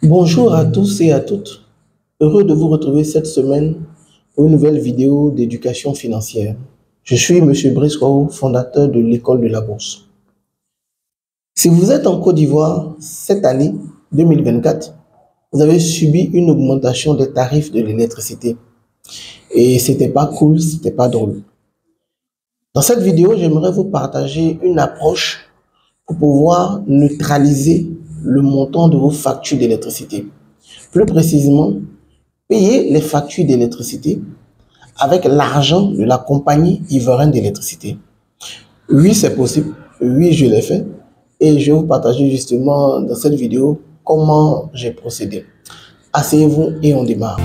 Bonjour à tous et à toutes. Heureux de vous retrouver cette semaine pour une nouvelle vidéo d'éducation financière. Je suis Monsieur Brice Kwao, fondateur de l'école de la bourse. Si vous êtes en Côte d'Ivoire cette année 2024, vous avez subi une augmentation des tarifs de l'électricité. Et c'était pas cool, c'était pas drôle. Dans cette vidéo, j'aimerais vous partager une approche pour pouvoir neutraliser le montant de vos factures d'électricité. Plus précisément, payer les factures d'électricité avec l'argent de la compagnie ivoirienne d'électricité. Oui, c'est possible. Oui, je l'ai fait. Et je vais vous partager justement dans cette vidéo comment j'ai procédé. Asseyez-vous et on démarre.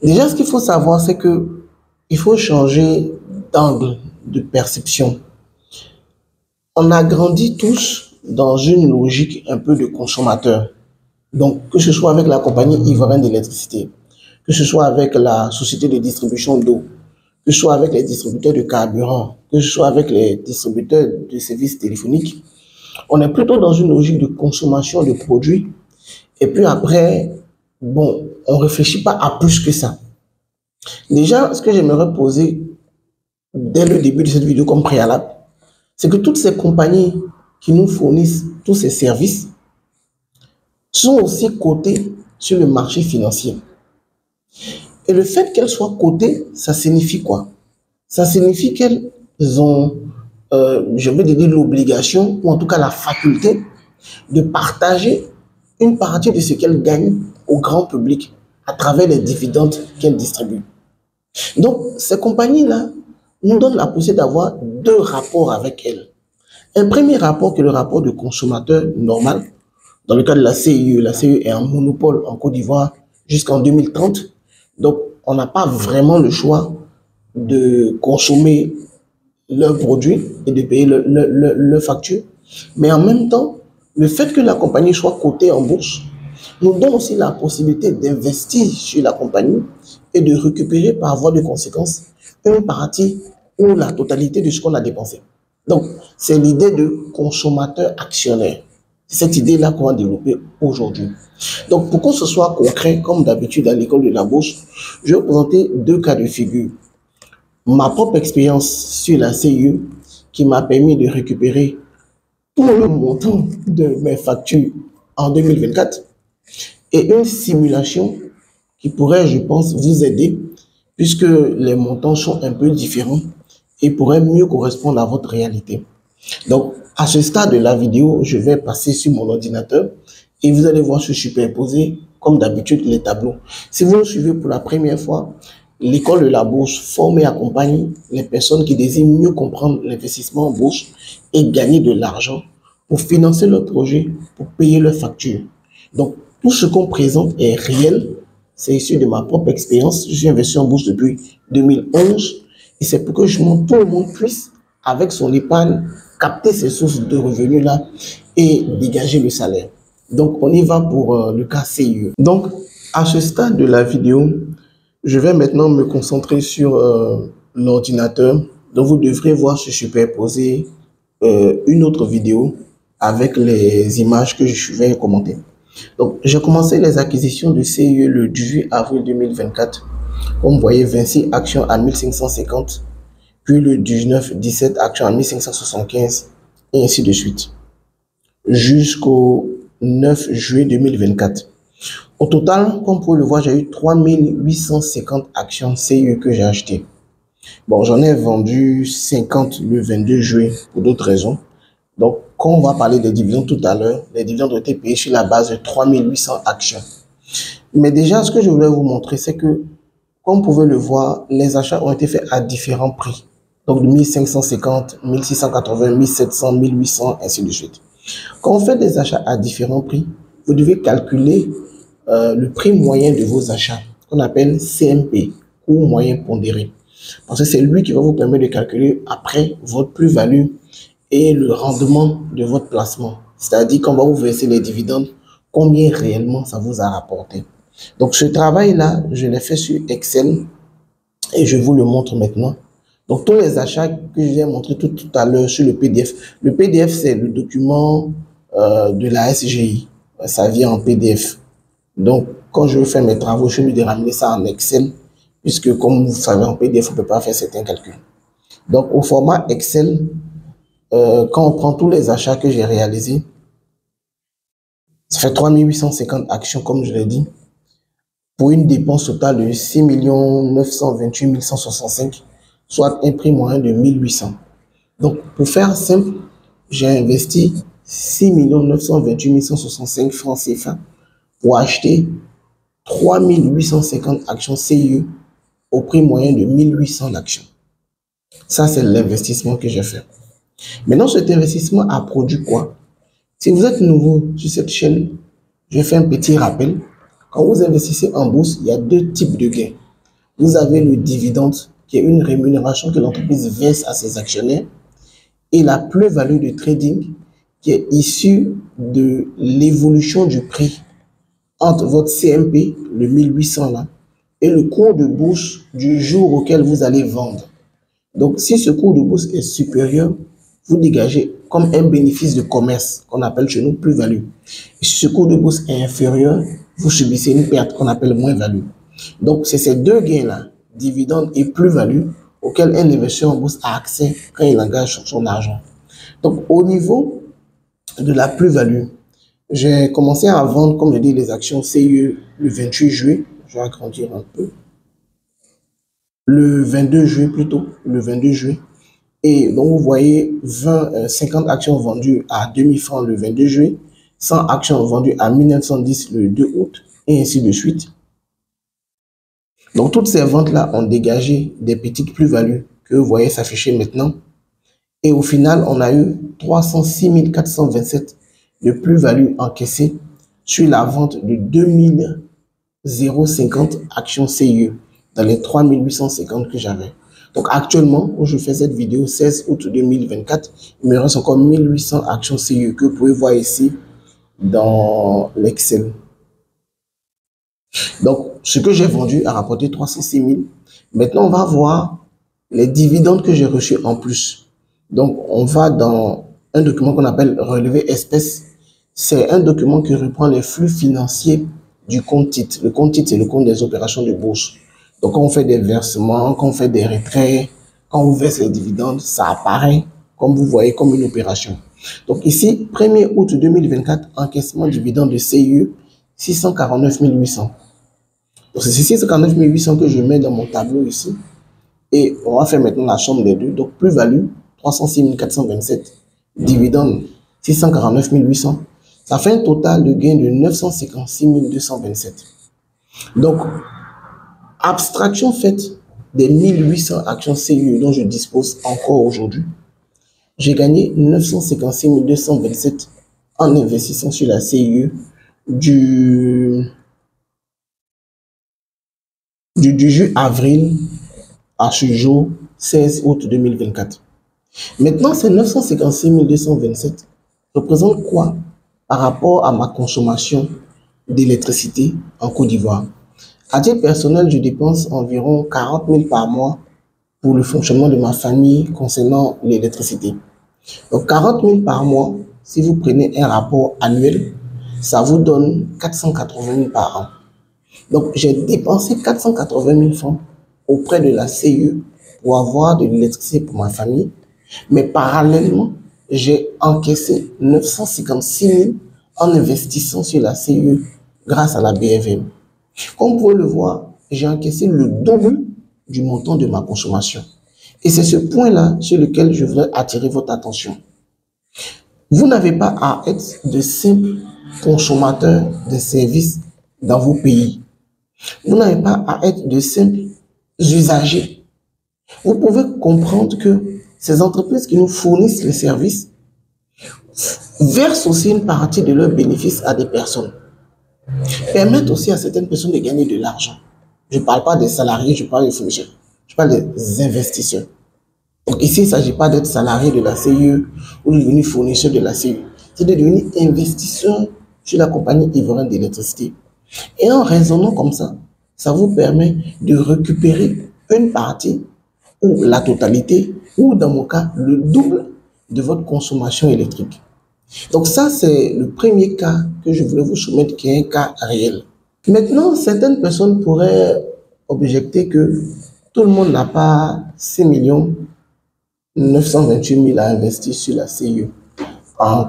Déjà, ce qu'il faut savoir, c'est que il faut changer d'angle de perception. On a grandi tous dans une logique un peu de consommateur. Donc, que ce soit avec la compagnie ivoirienne d'électricité, que ce soit avec la société de distribution d'eau, que ce soit avec les distributeurs de carburant, que ce soit avec les distributeurs de services téléphoniques, on est plutôt dans une logique de consommation de produits. Et puis après, bon, on ne réfléchit pas à plus que ça. Déjà, ce que j'aimerais poser dès le début de cette vidéo comme préalable, c'est que toutes ces compagnies qui nous fournissent tous ces services sont aussi cotées sur le marché financier. Et le fait qu'elles soient cotées, ça signifie quoi? Ça signifie qu'elles ont, je vais dire, l'obligation, ou en tout cas la faculté, de partager une partie de ce qu'elles gagnent au grand public à travers les dividendes qu'elles distribuent. Donc, ces compagnies-là nous donnent la possibilité d'avoir deux rapports avec elles. Un premier rapport qui est le rapport de consommateur normal. Dans le cas de la CIE est un monopole en Côte d'Ivoire jusqu'en 2030. Donc, on n'a pas vraiment le choix de consommer leurs produits et de payer leurs factures. Mais en même temps, le fait que la compagnie soit cotée en bourse nous donne aussi la possibilité d'investir sur la compagnie et de récupérer par voie de conséquence une partie ou la totalité de ce qu'on a dépensé. Donc, c'est l'idée de consommateur actionnaire. C'est cette idée-là qu'on va développer aujourd'hui. Donc, pour que ce soit concret, comme d'habitude à l'école de la bourse, je vais vous présenter deux cas de figure. Ma propre expérience sur la CIE qui m'a permis de récupérer tout le montant de mes factures en 2024 et une simulation qui pourrait, je pense, vous aider puisque les montants sont un peu différents et pourraient mieux correspondre à votre réalité. Donc, à ce stade de la vidéo, je vais passer sur mon ordinateur et vous allez voir se superposer, comme d'habitude, les tableaux. Si vous nous suivez pour la première fois, l'école de la bourse forme et accompagne les personnes qui désirent mieux comprendre l'investissement en bourse et gagner de l'argent pour financer leurs projets, pour payer leurs factures. Donc, tout ce qu'on présente est réel. C'est issu de ma propre expérience. Je suis investi en bourse depuis 2011 et c'est pour que tout le monde puisse, avec son épargne, capter ces sources de revenus-là et dégager le salaire. Donc, on y va pour le cas CIE. Donc, à ce stade de la vidéo, je vais maintenant me concentrer sur l'ordinateur. Donc, vous devrez voir se superposer une autre vidéo avec les images que je vais commenter. Donc, j'ai commencé les acquisitions de CIE le 18 avril 2024. Comme vous voyez, 26 actions à 1550. Puis le 19-17 actions à 1575 et ainsi de suite. Jusqu'au 9 juillet 2024. Au total, comme vous pouvez le voir, j'ai eu 3850 actions CIE que j'ai achetées. Bon, j'en ai vendu 50 le 22 juillet pour d'autres raisons. Donc, quand on va parler des dividendes tout à l'heure, les dividendes ont été payés sur la base de 3800 actions. Mais déjà, ce que je voulais vous montrer, c'est que, comme vous pouvez le voir, les achats ont été faits à différents prix. Donc, de 1550, 1680, 1700, 1800, ainsi de suite. Quand on fait des achats à différents prix, vous devez calculer le prix moyen de vos achats, qu'on appelle CMP, coût moyen pondéré. Parce que c'est lui qui va vous permettre de calculer après votre plus-value et le rendement de votre placement. C'est-à-dire qu'on va vous verser les dividendes, combien réellement ça vous a rapporté. Donc ce travail-là, je l'ai fait sur Excel et je vous le montre maintenant Donc, tous les achats que je vous ai montré tout à l'heure sur le PDF. Le PDF, c'est le document de la SGI. Ça vient en PDF. Donc, quand je veux faire mes travaux, je vais me ramener ça en Excel, puisque comme vous savez, en PDF, on ne peut pas faire certains calculs. Donc, au format Excel, quand on prend tous les achats que j'ai réalisés, ça fait 3850 actions, comme je l'ai dit, pour une dépense totale de 6 928 165, soit un prix moyen de 1800. Donc, pour faire simple, j'ai investi 6 928 165 francs CFA pour acheter 3850 actions CIE au prix moyen de 1800 l'action. Ça, c'est l'investissement que j'ai fait. Maintenant, cet investissement a produit quoi? Si vous êtes nouveau sur cette chaîne, je fais un petit rappel. Quand vous investissez en bourse, il y a deux types de gains. Vous avez le dividende, qui est une rémunération que l'entreprise verse à ses actionnaires, et la plus-value de trading, qui est issue de l'évolution du prix entre votre CMP, le 1800 là, et le cours de bourse du jour auquel vous allez vendre. Donc, si ce cours de bourse est supérieur, vous dégagez comme un bénéfice de commerce qu'on appelle chez nous plus-value. Et si ce cours de bourse est inférieur, vous subissez une perte qu'on appelle moins-value. Donc, c'est ces deux gains-là, dividendes et plus-value, auxquels un investisseur en bourse a accès quand il engage son argent. Donc, au niveau de la plus-value, j'ai commencé à vendre, comme je dis, les actions CIE le 28 juillet. Je vais agrandir un peu. Le 22 juillet plutôt, le 22 juillet. Et donc, vous voyez 50 actions vendues à 2000 francs le 22 juillet, 100 actions vendues à 1910 le 2 août, et ainsi de suite. Donc, toutes ces ventes-là ont dégagé des petites plus-values que vous voyez s'afficher maintenant. Et au final, on a eu 306 427 de plus-value encaissée sur la vente de 2050 actions CIE dans les 3850 que j'avais. Donc actuellement, où je fais cette vidéo, 16 août 2024, il me reste encore 1800 actions CIE que vous pouvez voir ici dans l'Excel. Donc, ce que j'ai vendu a rapporté 306 000. Maintenant, on va voir les dividendes que j'ai reçus en plus. Donc, on va dans un document qu'on appelle relevé espèces. C'est un document qui reprend les flux financiers du compte titre. Le compte titre, c'est le compte des opérations de bourse. Donc, quand on fait des versements, quand on fait des retraits, quand on verse les dividendes, ça apparaît, comme vous voyez, comme une opération. Donc, ici, 1er août 2024, encaissement dividende de CIE, 649 800. Donc, c'est 649 800 que je mets dans mon tableau ici. Et on va faire maintenant la somme des deux. Donc, plus-value, 306 427. Dividende, 649 800. Ça fait un total de gain de 956 227. Donc, abstraction faite des 1800 actions CIE dont je dispose encore aujourd'hui, j'ai gagné 956 227 en investissant sur la CIE du avril à ce jour 16 août 2024. Maintenant, ces 956 227 représentent quoi par rapport à ma consommation d'électricité en Côte d'Ivoire? À titre personnel, je dépense environ 40 000 par mois pour le fonctionnement de ma famille concernant l'électricité. Donc 40 000 par mois, si vous prenez un rapport annuel, ça vous donne 480 000 par an. Donc j'ai dépensé 480 000 francs auprès de la CIE pour avoir de l'électricité pour ma famille. Mais parallèlement, j'ai encaissé 956 000 en investissant sur la CIE grâce à la BFM. Comme vous pouvez le voir, j'ai encaissé le double du montant de ma consommation. Et c'est ce point-là sur lequel je voudrais attirer votre attention. Vous n'avez pas à être de simples consommateurs de services dans vos pays. Vous n'avez pas à être de simples usagers. Vous pouvez comprendre que ces entreprises qui nous fournissent les services versent aussi une partie de leurs bénéfices à des personnes. Permettent aussi à certaines personnes de gagner de l'argent. Je ne parle pas des salariés, je parle des fournisseurs. Je parle des investisseurs. Donc ici, il ne s'agit pas d'être salarié de la CIE ou de devenir fournisseur de la CIE. C'est de devenir investisseur sur la compagnie ivoirienne d'électricité. Et en raisonnant comme ça vous permet de récupérer une partie ou la totalité, ou dans mon cas, le double de votre consommation électrique. Donc ça, c'est le premier cas que je voulais vous soumettre, qui est un cas réel. Maintenant, certaines personnes pourraient objecter que tout le monde n'a pas 6 928 000 à investir sur la CIE en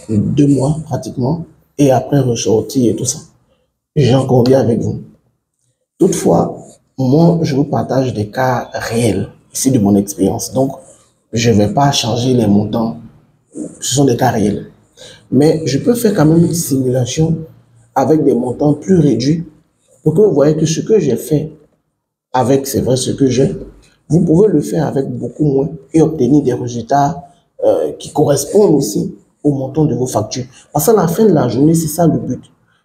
2 mois pratiquement, et après ressortir et tout ça. J'en conviens avec vous. Toutefois, moi, je vous partage des cas réels, ici de mon expérience. Donc, je ne vais pas changer les montants. Ce sont des cas réels. Mais je peux faire quand même une simulation avec des montants plus réduits pour que vous voyez que ce que j'ai fait avec, c'est vrai, ce que j'ai, vous pouvez le faire avec beaucoup moins et obtenir des résultats qui correspondent aussi au montant de vos factures. Parce qu'à la fin de la journée, c'est ça le but.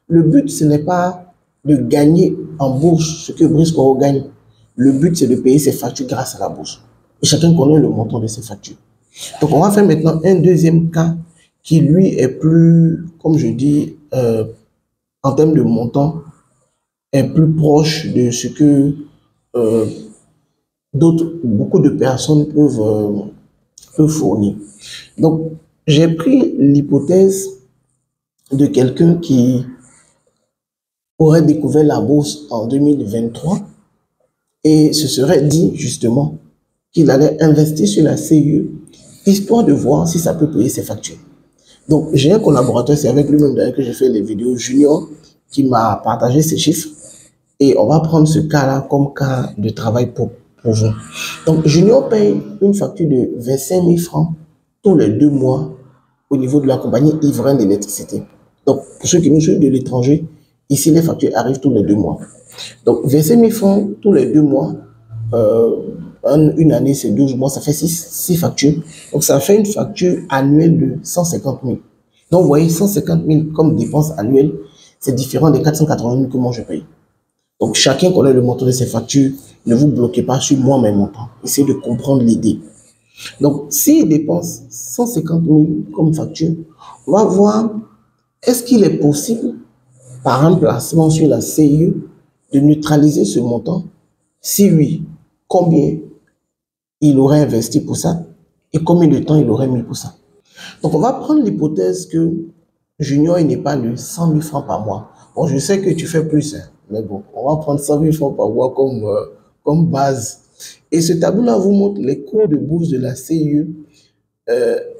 Le but, ce n'est pas de gagner en bourse ce que Brice Corot gagne. Le but, c'est de payer ses factures grâce à la bourse. Et chacun connaît le montant de ses factures. Donc, on va faire maintenant un deuxième cas qui, lui, est plus, comme je dis, en termes de montant, est plus proche de ce que beaucoup de personnes peuvent fournir. Donc, j'ai pris l'hypothèse de quelqu'un qui aurait découvert la bourse en 2023 et se serait dit justement qu'il allait investir sur la CIE histoire de voir si ça peut payer ses factures. Donc, j'ai un collaborateur, c'est avec lui-même d'ailleurs que j'ai fait les vidéos Junior, qui m'a partagé ces chiffres. Et on va prendre ce cas-là comme cas de travail pour vous. Donc, Junior paye une facture de 25 000 francs tous les 2 mois au niveau de la compagnie Ivrain d'électricité. Donc, pour ceux qui nous suivent de l'étranger, ici, les factures arrivent tous les 2 mois. Donc, 25 000 francs tous les 2 mois, une année, c'est 12 mois, ça fait 6 factures. Donc, ça fait une facture annuelle de 150 000. Donc, vous voyez, 150 000 comme dépense annuelle, c'est différent des 480 000 que moi je paye. Donc, chacun connaît le montant de ses factures. Ne vous bloquez pas sur moi, mes montants. Essayez de comprendre l'idée. Donc, s'il dépense 150 000 comme facture, on va voir, est-ce qu'il est possible, par un placement sur la CIE, de neutraliser ce montant? Si oui, combien il aurait investi pour ça et combien de temps il aurait mis pour ça? Donc, on va prendre l'hypothèse que Junior n'est pas de 100 000 francs par mois. Bon, je sais que tu fais plus, hein, mais bon, on va prendre 100 000 francs par mois comme base. Et ce tableau-là vous montre les cours de bourse de la CIE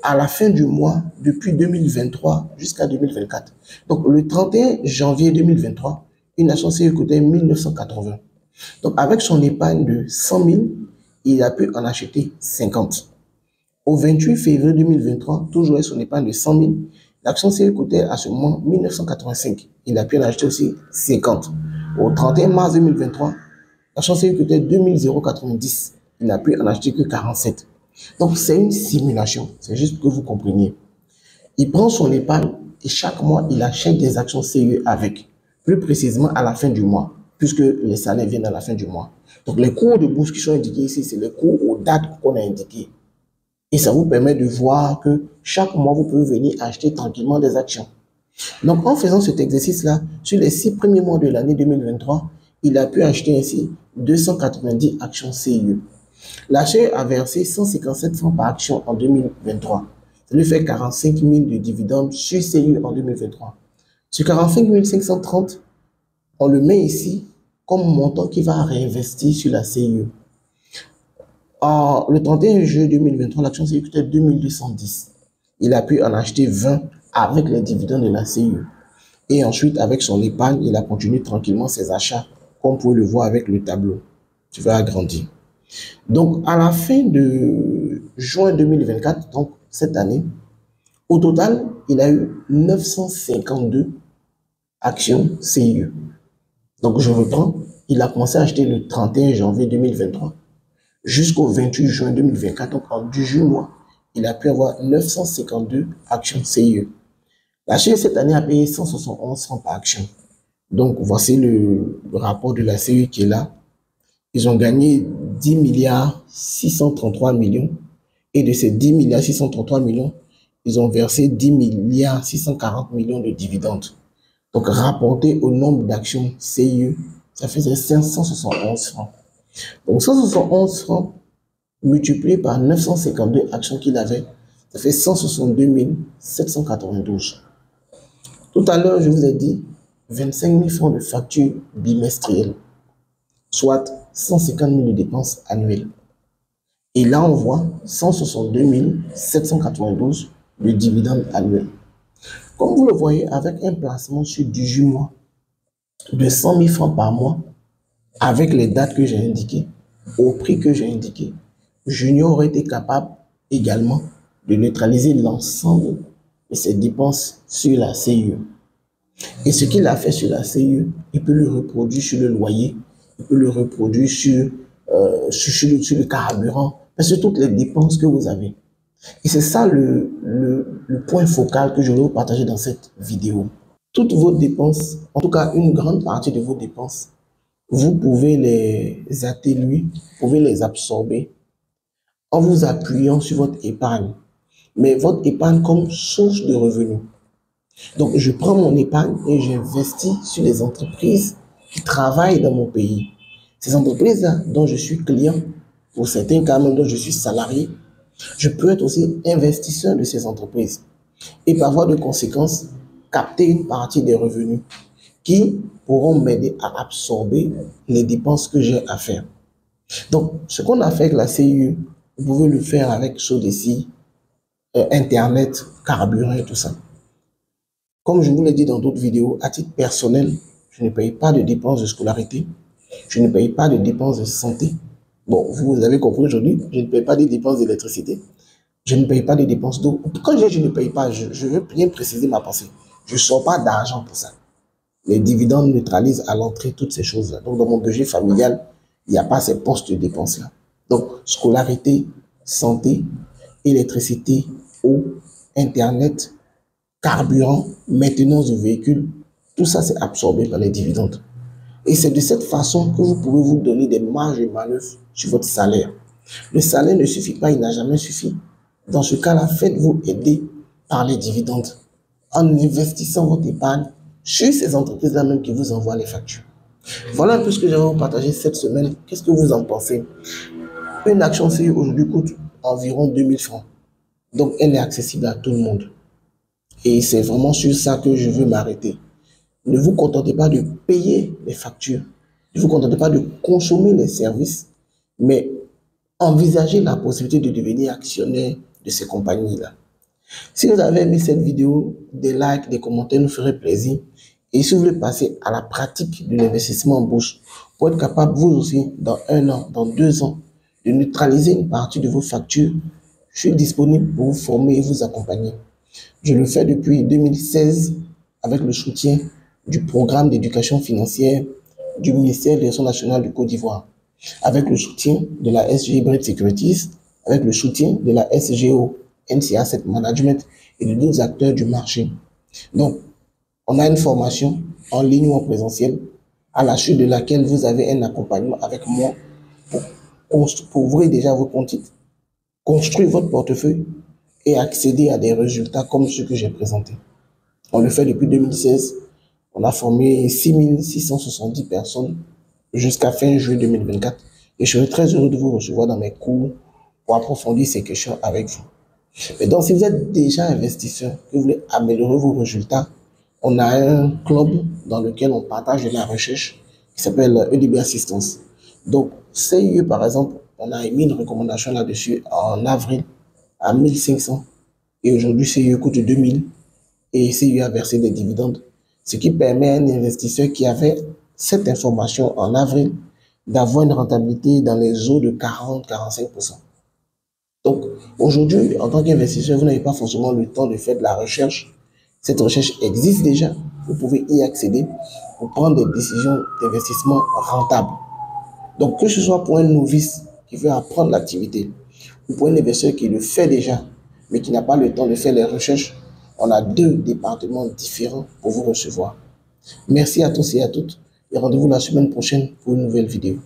à la fin du mois, depuis 2023 jusqu'à 2024. Donc, le 31 janvier 2023, une action CIE coûtait 1 980. Donc, avec son épargne de 100 000, il a pu en acheter 50. Au 28 février 2023, toujours avec son épargne de 100 000, l'action CIE coûtait à ce moment 1 985. Il a pu en acheter aussi 50. Au 31 mars 2023, l'action CIE coûtait 2 090. Il n'a pu en acheter que 47. Donc, c'est une simulation. C'est juste que vous compreniez. Il prend son épargne et chaque mois, il achète des actions CIE avec. Plus précisément à la fin du mois, puisque les salaires viennent à la fin du mois. Donc, les cours de bourse qui sont indiqués ici, c'est les cours aux dates qu'on a indiquées. Et ça vous permet de voir que chaque mois, vous pouvez venir acheter tranquillement des actions. Donc, en faisant cet exercice-là, sur les 6 premiers mois de l'année 2023, il a pu acheter ainsi 290 actions CIE. L'achat a versé 157 francs par action en 2023. Ça lui fait 45 000 de dividendes sur CIE en 2023. Sur 45 530, on le met ici comme montant qui va réinvestir sur la CIE. Le 31 juillet 2023, l'action CIE coûtait 2210. Il a pu en acheter 20 avec les dividendes de la CIE. Et ensuite, avec son épargne, il a continué tranquillement ses achats, comme vous pouvez le voir avec le tableau. Tu vas agrandir. Donc, à la fin de juin 2024, donc cette année, au total, il a eu 952 actions CIE. Donc, je reprends, il a commencé à acheter le 31 janvier 2023 jusqu'au 28 juin 2024. Donc, en 18 mois, il a pu avoir 952 actions CIE. La CIE, cette année, a payé 171 francs par action. Donc, voici le rapport de la CIE qui est là. Ils ont gagné 10 milliards 633 millions. Et de ces 10 milliards 633 millions, ils ont versé 10 milliards 640 millions de dividendes. Donc, rapporté au nombre d'actions CIE, ça faisait 571 francs. Donc, 171 francs multiplié par 952 actions qu'il avait, ça fait 162 792. Tout à l'heure, je vous ai dit 25 000 francs de factures bimestrielles, soit 150 000 de dépenses annuelles. Et là, on voit 162 792 de dividendes annuels. Comme vous le voyez, avec un placement sur 18 mois de 100 000 francs par mois, avec les dates que j'ai indiquées, au prix que j'ai indiqué, Junior aurait été capable également de neutraliser l'ensemble de ses dépenses sur la CIE. Et ce qu'il a fait sur la CIE, il peut le reproduire sur le loyer, il peut le reproduire sur le carburant, sur toutes les dépenses que vous avez. Et c'est ça le point focal que je vais vous partager dans cette vidéo. Toutes vos dépenses, en tout cas une grande partie de vos dépenses, vous pouvez les atténuer, vous pouvez les absorber en vous appuyant sur votre épargne. Mais votre épargne comme source de revenus. Donc, je prends mon épargne et j'investis sur les entreprises qui travaillent dans mon pays. Ces entreprises-là dont je suis client, pour certains cas même dont je suis salarié, je peux être aussi investisseur de ces entreprises et par voie de conséquence, capter une partie des revenus qui pourront m'aider à absorber les dépenses que j'ai à faire. Donc, ce qu'on a fait avec la CIE, vous pouvez le faire avec Sodeci, Internet, carburant et tout ça. Comme je vous l'ai dit dans d'autres vidéos, à titre personnel, je ne paye pas de dépenses de scolarité, je ne paye pas de dépenses de santé. Bon, vous avez compris aujourd'hui, je ne paye pas des dépenses d'électricité, je ne paye pas des dépenses d'eau. Quand je dis je ne paye pas, je veux bien préciser ma pensée. Je ne sors pas d'argent pour ça. Les dividendes neutralisent à l'entrée toutes ces choses-là. Donc, dans mon budget familial, il n'y a pas ces postes de dépenses-là. Donc, scolarité, santé, électricité, eau, Internet, carburant, maintenance de véhicules, tout ça c'est absorbé par les dividendes. Et c'est de cette façon que vous pouvez vous donner des marges de manœuvre sur votre salaire. Le salaire ne suffit pas, il n'a jamais suffi. Dans ce cas-là, faites-vous aider par les dividendes en investissant votre épargne sur ces entreprises-là même qui vous envoient les factures. Voilà un peu ce que j'aimerais vous partager cette semaine. Qu'est-ce que vous en pensez? Une action CIE aujourd'hui coûte environ 2000 francs. Donc, elle est accessible à tout le monde. Et c'est vraiment sur ça que je veux m'arrêter. Ne vous contentez pas de payer les factures. Ne vous contentez pas de consommer les services, mais envisagez la possibilité de devenir actionnaire de ces compagnies-là. Si vous avez aimé cette vidéo, des likes, des commentaires nous feraient plaisir. Et si vous voulez passer à la pratique de l'investissement en bourse, pour être capable, vous aussi, dans 1 an, dans 2 ans, de neutraliser une partie de vos factures, je suis disponible pour vous former et vous accompagner. Je le fais depuis 2016 avec le soutien du programme d'éducation financière du ministère de l'Éducation nationale du Côte d'Ivoire, avec le soutien de la SG Bread Securities, avec le soutien de la SGO NC Asset Management et de d'autres acteurs du marché. Donc, on a une formation en ligne ou en présentiel à la suite de laquelle vous avez un accompagnement avec moi pour ouvrir déjà vos comptes, construire votre portefeuille et accéder à des résultats comme ceux que j'ai présentés. On le fait depuis 2016. On a formé 6670 personnes jusqu'à fin juillet 2024. Et je serai très heureux de vous recevoir dans mes cours pour approfondir ces questions avec vous. Mais donc, si vous êtes déjà investisseur, que vous voulez améliorer vos résultats, on a un club dans lequel on partage de la recherche qui s'appelle EDB Assistance. Donc, CIE, par exemple, on a émis une recommandation là-dessus en avril à 1500 et aujourd'hui CIE coûte 2000 et CIE a versé des dividendes, ce qui permet à un investisseur qui avait cette information en avril d'avoir une rentabilité dans les eaux de 40-45%. Donc aujourd'hui, en tant qu'investisseur, vous n'avez pas forcément le temps de faire de la recherche. Cette recherche existe déjà, vous pouvez y accéder pour prendre des décisions d'investissement rentables. Donc que ce soit pour un novice qui veut apprendre l'activité, ou pour un investisseur qui le fait déjà, mais qui n'a pas le temps de faire les recherches, on a 2 départements différents pour vous recevoir. Merci à tous et à toutes et rendez-vous la semaine prochaine pour une nouvelle vidéo.